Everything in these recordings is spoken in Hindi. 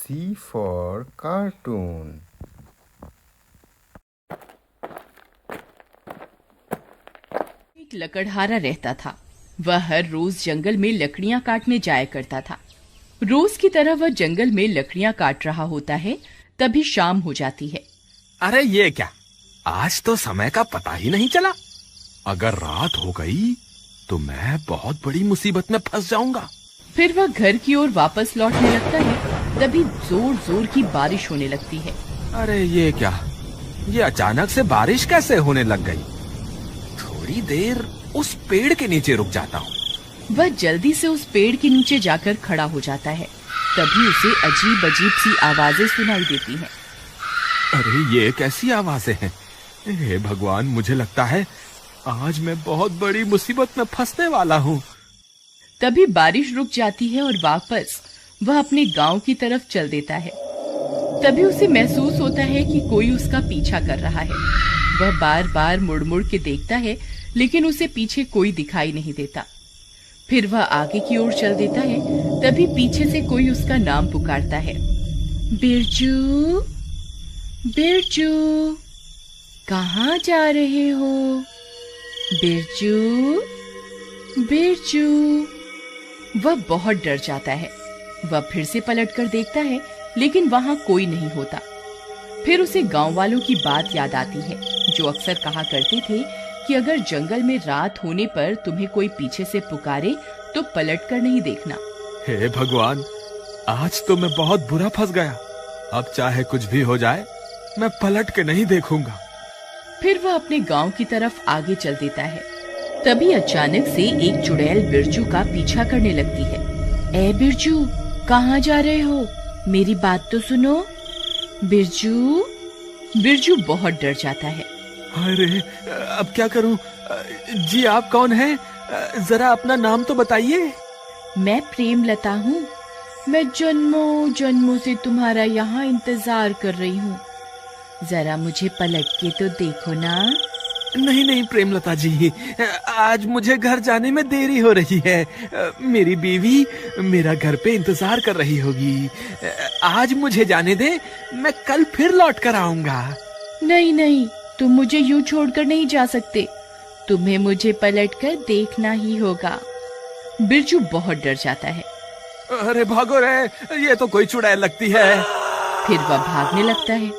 C for cartoon. एक लकड़हारा रहता था। वह हर रोज जंगल में लकड़ियां काटने जाया करता था। रोज की तरह वह जंगल में लकड़ियां काट रहा होता है, तभी शाम हो जाती है। अरे ये क्या, आज तो समय का पता ही नहीं चला। अगर रात हो गई तो मैं बहुत बड़ी मुसीबत में फंस जाऊंगा। फिर वह घर की ओर वापस लौटने लगता है, तभी जोर जोर की बारिश होने लगती है। अरे ये क्या, ये अचानक से बारिश कैसे होने लग गई। थोड़ी देर उस पेड़ के नीचे रुक जाता हूँ। वह जल्दी से उस पेड़ के नीचे जाकर खड़ा हो जाता है। तभी उसे अजीब अजीब सी आवाजें सुनाई देती हैं। अरे ये कैसी आवाजें हैं। हे भगवान, मुझे लगता है आज मैं बहुत बड़ी मुसीबत में फंसने वाला हूँ। तभी बारिश रुक जाती है और वापस वह अपने गांव की तरफ चल देता है। तभी उसे महसूस होता है कि कोई उसका पीछा कर रहा है। वह बार बार मुड़ मुड़ के देखता है, लेकिन उसे पीछे कोई दिखाई नहीं देता। फिर वह आगे की ओर चल देता है। तभी पीछे से कोई उसका नाम पुकारता है, बिरजू, बिरजू, कहाँ जा रहे हो? बिरजू, बिरजू। वह बहुत डर जाता है। वह फिर से पलटकर देखता है, लेकिन वहां कोई नहीं होता। फिर उसे गांव वालों की बात याद आती है, जो अक्सर कहा करते थे कि अगर जंगल में रात होने पर तुम्हें कोई पीछे से पुकारे तो पलटकर नहीं देखना। हे भगवान, आज तो मैं बहुत बुरा फंस गया। अब चाहे कुछ भी हो जाए, मैं पलट के नहीं देखूंगा। फिर वह अपने गांव की तरफ आगे चल देता है। तभी अचानक से एक चुड़ैल बिरजू का पीछा करने लगती है। ए बिरजू, कहाँ जा रहे हो? मेरी बात तो सुनो। बिरजू। बिरजू बहुत डर जाता है। अरे अब क्या करूं? जी आप कौन हैं? जरा अपना नाम तो बताइए। मैं प्रेमलता हूँ। मैं जन्मों जन्मों से तुम्हारा यहाँ इंतजार कर रही हूँ। जरा मुझे पलट के तो देखो ना। नहीं नहीं प्रेमलता जी, आज मुझे घर जाने में देरी हो रही है। मेरी बीवी मेरा घर पे इंतजार कर रही होगी। आज मुझे जाने दे, मैं कल फिर लौट कर आऊंगा। नहीं नहीं, तुम मुझे यूं छोड़कर नहीं जा सकते। तुम्हें मुझे पलटकर देखना ही होगा। बिरजू बहुत डर जाता है। अरे भागो रे, ये तो कोई चुड़ैल लगती है। फिर वह भागने लगता है।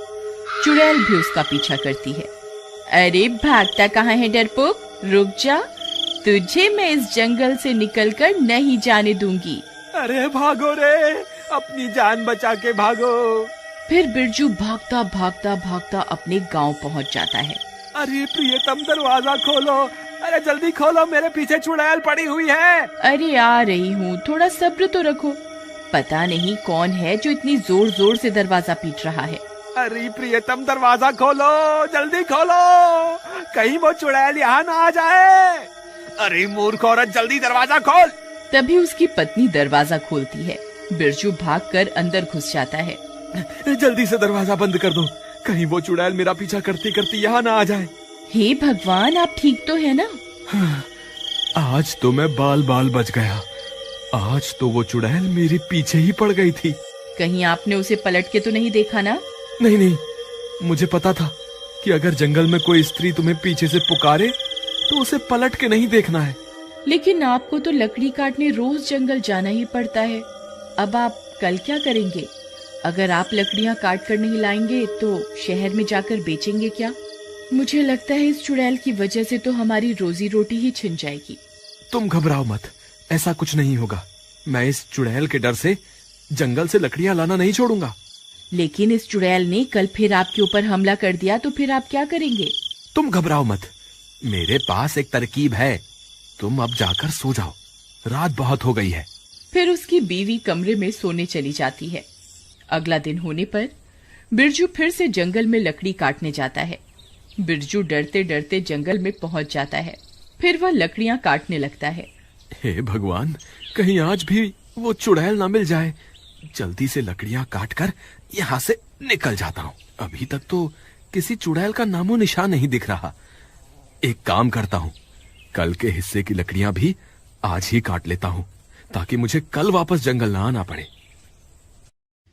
चुड़ैल भी उसका पीछा करती है। अरे भागता कहाँ है डरपोक, रुक जा। तुझे मैं इस जंगल से निकलकर नहीं जाने दूंगी। अरे भागो रे, अपनी जान बचा के भागो। फिर बिरजू भागता भागता भागता अपने गांव पहुंच जाता है। अरे प्रियतम, दरवाजा खोलो। अरे जल्दी खोलो, मेरे पीछे चुड़ैल पड़ी हुई है। अरे आ रही हूँ, थोड़ा सब्र तो रखो। पता नहीं कौन है जो इतनी जोर जोर से दरवाजा पीट रहा है। अरे प्रियतम, दरवाजा खोलो, जल्दी खोलो, कहीं वो चुड़ैल यहाँ ना आ जाए। अरे मूर्ख औरत, जल्दी दरवाजा खोल। तभी उसकी पत्नी दरवाजा खोलती है। बिरजू भागकर अंदर घुस जाता है। जल्दी से दरवाजा बंद कर दो, कहीं वो चुड़ैल मेरा पीछा करती करती यहाँ ना आ जाए। हे भगवान, आप ठीक तो है ना? आज तो मैं बाल बाल बच गया। आज तो वो चुड़ैल मेरे पीछे ही पड़ गई थी। कहीं आपने उसे पलट के तो नहीं देखा ना? नहीं नहीं, मुझे पता था कि अगर जंगल में कोई स्त्री तुम्हें पीछे से पुकारे तो उसे पलट के नहीं देखना है। लेकिन आपको तो लकड़ी काटने रोज जंगल जाना ही पड़ता है। अब आप कल क्या करेंगे? अगर आप लकड़ियां काट कर नहीं लाएंगे तो शहर में जाकर बेचेंगे क्या? मुझे लगता है इस चुड़ैल की वजह से तो हमारी रोजी रोटी ही छिन जाएगी। तुम घबराओ मत, ऐसा कुछ नहीं होगा। मैं इस चुड़ैल के डर से जंगल से लकड़ियां लाना नहीं छोड़ूंगा। लेकिन इस चुड़ैल ने कल फिर आपके ऊपर हमला कर दिया तो फिर आप क्या करेंगे? तुम घबराओ मत, मेरे पास एक तरकीब है। तुम अब जाकर सो जाओ, रात बहुत हो गई है। फिर उसकी बीवी कमरे में सोने चली जाती है। अगला दिन होने पर बिरजू फिर से जंगल में लकड़ी काटने जाता है। बिरजू डरते डरते जंगल में पहुंच जाता है। फिर वह लकड़ियां काटने लगता है। हे भगवान, कहीं आज भी वो चुड़ैल ना मिल जाए। जल्दी से लकड़ियां काटकर यहाँ से निकल जाता हूँ। अभी तक तो किसी चुड़ैल का नामो निशान नहीं दिख रहा। एक काम करता हूँ, कल के हिस्से की लकड़ियां भी आज ही काट लेता हूँ, ताकि मुझे कल वापस जंगल ना आना पड़े।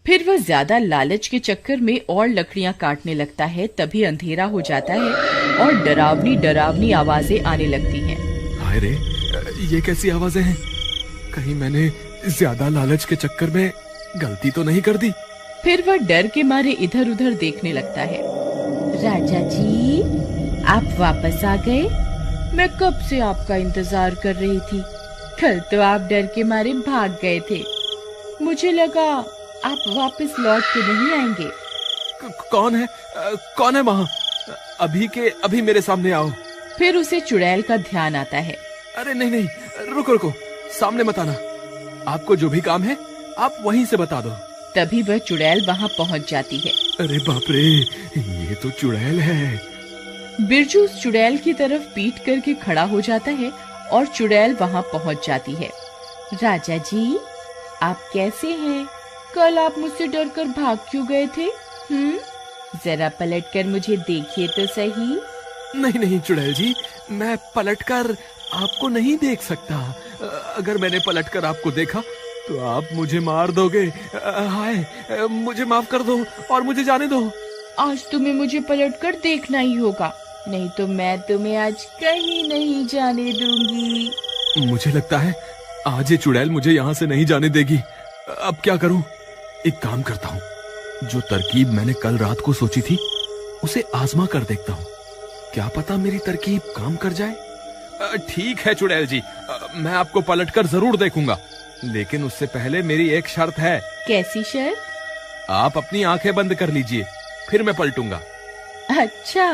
फिर वह ज्यादा लालच के चक्कर में और लकड़ियां काटने लगता है। तभी अंधेरा हो जाता है और डरावनी डरावनी आवाजें आने लगती हैं। हाय रे, ये कैसी आवाजें हैं? कहीं मैंने ज्यादा लालच के चक्कर में गलती तो नहीं कर दी? फिर वह डर के मारे इधर उधर देखने लगता है। राजा जी, आप वापस आ गए? मैं कब से आपका इंतजार कर रही थी। कल तो आप डर के मारे भाग गए थे। मुझे लगा आप वापस लौट के नहीं आएंगे। कौन है? कौन है वहाँ? अभी के अभी मेरे सामने आओ। फिर उसे चुड़ैल का ध्यान आता है। अरे नहीं नहीं, रुको रुको, सामने मत आना। आपको जो भी काम है आप वहीं से बता दो। तभी वह चुड़ैल वहाँ पहुँच जाती है। अरे बाप रे, ये तो चुड़ैल है। बिरजू उस चुड़ैल की तरफ पीठ करके खड़ा हो जाता है और चुड़ैल वहाँ पहुँच जाती है। राजा जी, आप कैसे हैं? कल आप मुझसे डरकर भाग क्यों गए थे? जरा पलटकर मुझे देखिए तो सही। नहीं नहीं चुड़ैल जी, मैं पलटकर आपको नहीं देख सकता। अगर मैंने पलटकर आपको देखा तो आप मुझे मार दोगे। हाय, मुझे माफ कर दो और मुझे जाने दो। आज तुम्हें मुझे पलटकर देखना ही होगा, नहीं तो मैं तुम्हें आज कहीं नहीं जाने दूंगी। मुझे लगता है आज ये चुड़ैल मुझे यहाँ से नहीं जाने देगी। अब क्या करूं? एक काम करता हूँ, जो तरकीब मैंने कल रात को सोची थी उसे आजमा कर देखता हूँ। क्या पता मेरी तरकीब काम कर जाए। ठीक है चुड़ैल जी, मैं आपको पलटकर जरूर देखूंगा, लेकिन उससे पहले मेरी एक शर्त है। कैसी शर्त? आप अपनी आंखें बंद कर लीजिए, फिर मैं पलटूंगा। अच्छा,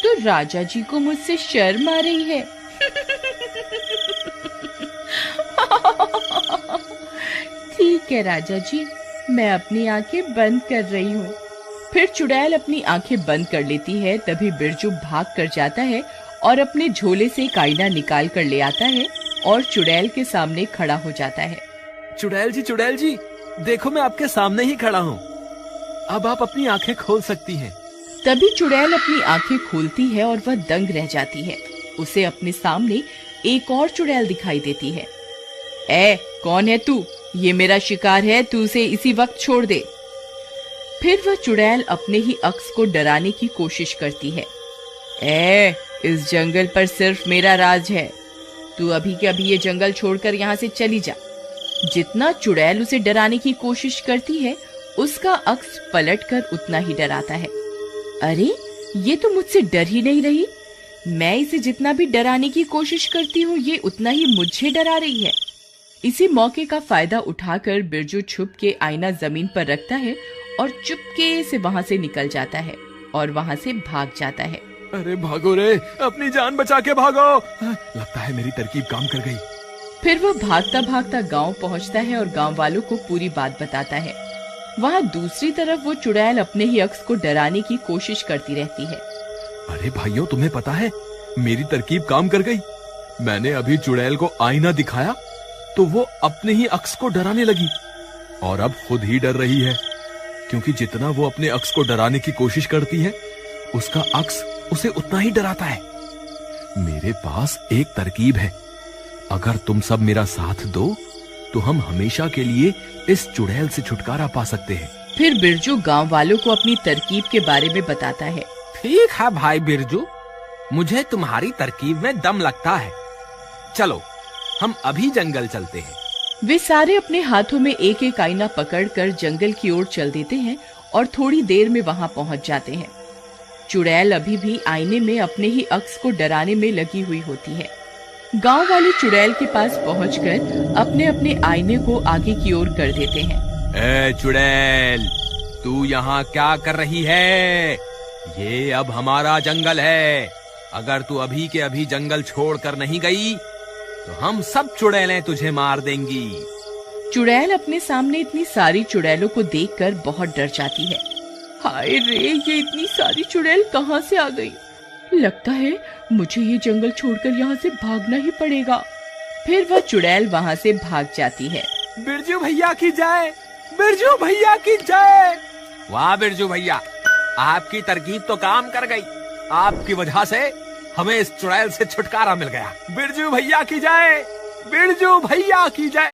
तो राजा जी को मुझसे शर्म आ रही है। ठीक है राजा जी, मैं अपनी आंखें बंद कर रही हूँ। फिर चुड़ैल अपनी आंखें बंद कर लेती है। तभी बिरजू भाग कर जाता है और अपने झोले से एक आईना निकाल कर ले आता है और चुड़ैल के सामने खड़ा हो जाता है। चुड़ैल जी, देखो मैं आपके सामने ही खड़ा हूँ। अब आप अपनी आंखें खोल सकती हैं। तभी चुड़ैल अपनी आंखें खोलती है और वह दंग रह जाती है। उसे अपने सामने एक और चुड़ैल दिखाई देती है। ए, कौन है तू? ये मेरा शिकार है, तू उसे इसी वक्त छोड़ दे। फिर वह चुड़ैल अपने ही अक्स को डराने की कोशिश करती है। ए, इस जंगल पर सिर्फ मेरा राज है, तू अभी के अभी ये जंगल छोड़कर यहाँ से चली जा। जितना चुड़ैल उसे डराने की कोशिश करती है, उसका अक्स पलटकर उतना ही डराता है। अरे, ये तो मुझसे डर ही नहीं रही। मैं इसे जितना भी डराने की कोशिश करती हूँ, ये उतना ही मुझे डरा रही है। इसी मौके का फायदा उठाकर बिरजू छुप के आईना जमीन पर रखता है और चुपके से वहाँ से निकल जाता है और वहाँ से भाग जाता है। अरे भागो रे, अपनी जान बचा के भागो। लगता है मेरी तरकीब काम कर गई। फिर वह भागता भागता गांव पहुँचता है और गांव वालों को पूरी बात बताता है। वहाँ दूसरी तरफ वो चुड़ैल अपने ही अक्स को डराने की कोशिश करती रहती है। अरे भाइयों, तुम्हें पता है मेरी तरकीब काम कर गई। मैंने अभी चुड़ैल को आईना दिखाया तो वो अपने ही अक्स को डराने लगी और अब खुद ही डर रही है, क्योंकि जितना वो अपने अक्स को डराने की कोशिश करती है, उसका अक्स उसे उतना ही डराता है। मेरे पास एक तरकीब है, अगर तुम सब मेरा साथ दो तो हम हमेशा के लिए इस चुड़ैल से छुटकारा पा सकते हैं। फिर बिरजू गांव वालों को अपनी तरकीब के बारे में बताता है। ठीक है भाई बिरजू, मुझे तुम्हारी तरकीब में दम लगता है। चलो हम अभी जंगल चलते हैं। वे सारे अपने हाथों में एक एक आईना पकड़कर जंगल की ओर चल देते हैं और थोड़ी देर में वहां पहुंच जाते हैं। चुड़ैल अभी भी आईने में अपने ही अक्स को डराने में लगी हुई होती है। गांव वाले चुड़ैल के पास पहुंचकर अपने अपने आईने को आगे की ओर कर देते हैं। ए चुड़ैल, तू यहाँ क्या कर रही है? ये अब हमारा जंगल है। अगर तू अभी के अभी जंगल छोड़कर नहीं गई तो हम सब चुड़ैलें तुझे मार देंगी। चुड़ैल अपने सामने इतनी सारी चुड़ैलों को देखकर बहुत डर जाती है। हाय रे, ये इतनी सारी चुड़ैल कहाँ से आ गई? लगता है मुझे ये जंगल छोड़कर यहाँ से भागना ही पड़ेगा। फिर वह चुड़ैल वहाँ से भाग जाती है। बिरजू भैया की जय, बिरजू भैया की जय। वाह बिरजू भैया, आपकी तरकीब तो काम कर गई। आपकी वजह से हमें इस चुड़ैल से छुटकारा मिल गया। बिरजू भैया की जय, बिरजू भैया की जय।